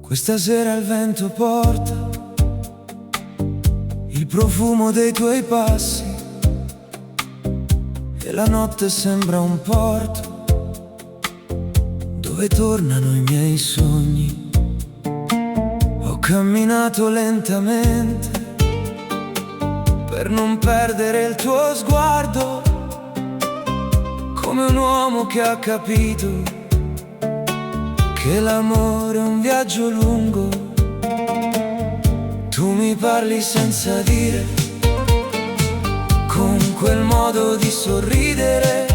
Questa sera il vento porta il profumo dei tuoi passi e la notte sembra un porto dove tornano i miei sogni. Ho camminato lentamente per non perdere il tuo sguardo, come un uomo che ha capito che l'amore è un viaggio lungo. Tu mi parli senza dire, con quel modo di sorridere,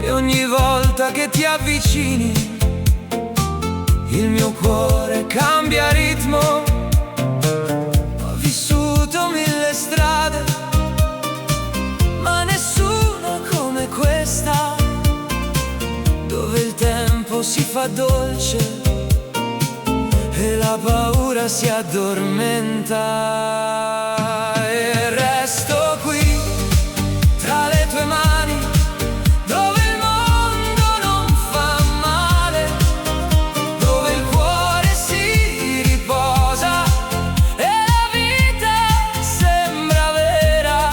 e ogni volta che ti avvicini il mio cuore cambia ritmo. Ho vissuto 1000 strade, ma nessuna come questa, dove il tempo si fa dolce e la paura si addormenta. E resto qui tra le tue mani, dove il mondo non fa male, dove il cuore si riposa e la vita sembra vera.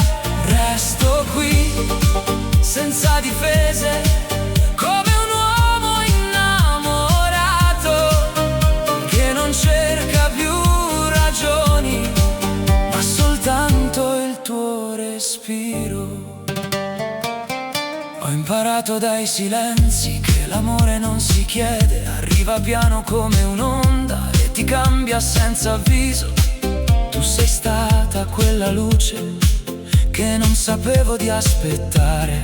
Resto qui senza difese, ho imparato dai silenzi che l'amore non si chiede, arriva piano come un'onda e ti cambia senza avviso. Tu sei stata quella luce che non sapevo di aspettare,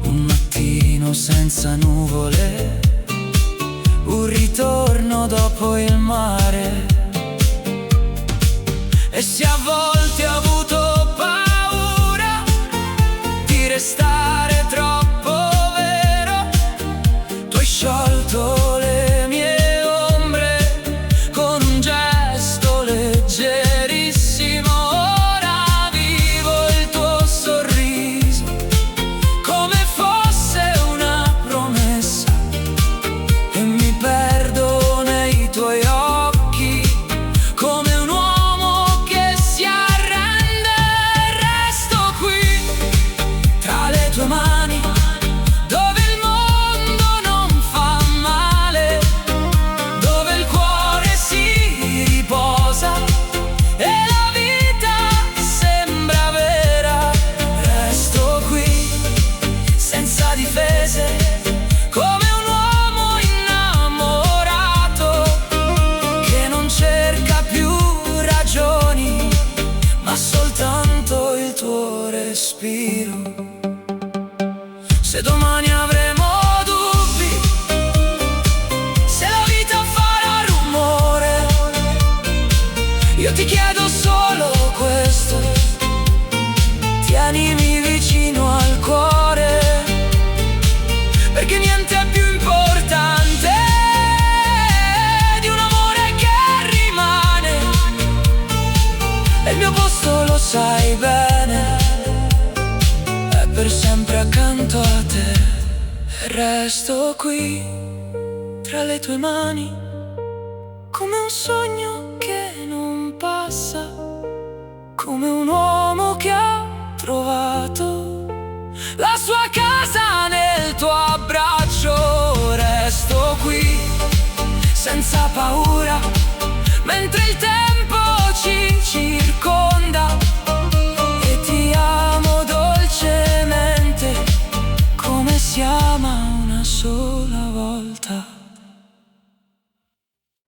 un mattino senza nuvole, un ritorno dopo il mare. E se a volte ho avuto paura di restare troppo vero, tu hai sciolto le mie ombre con un gesto leggerissimo. Ora vivo il tuo sorriso come fosse una promessa e mi perdo nei tuoi occhi come un uomo. Mani, dove il mondo non fa male, dove il cuore si riposa e la vita sembra vera. Resto qui senza difese, come un uomo innamorato che non cerca più ragioni, ma soltanto il tuo respiro. Se domani avremo dubbi, se la vita farà rumore, io ti chiedo solo questo: tienimi vicino al cuore, perché niente è più importante di un amore che rimane, e il mio posto lo sai bene, per sempre accanto a te. Resto qui tra le tue mani come un sogno che non passa, come un uomo che ha trovato la sua casa nel tuo abbraccio. Resto qui senza paura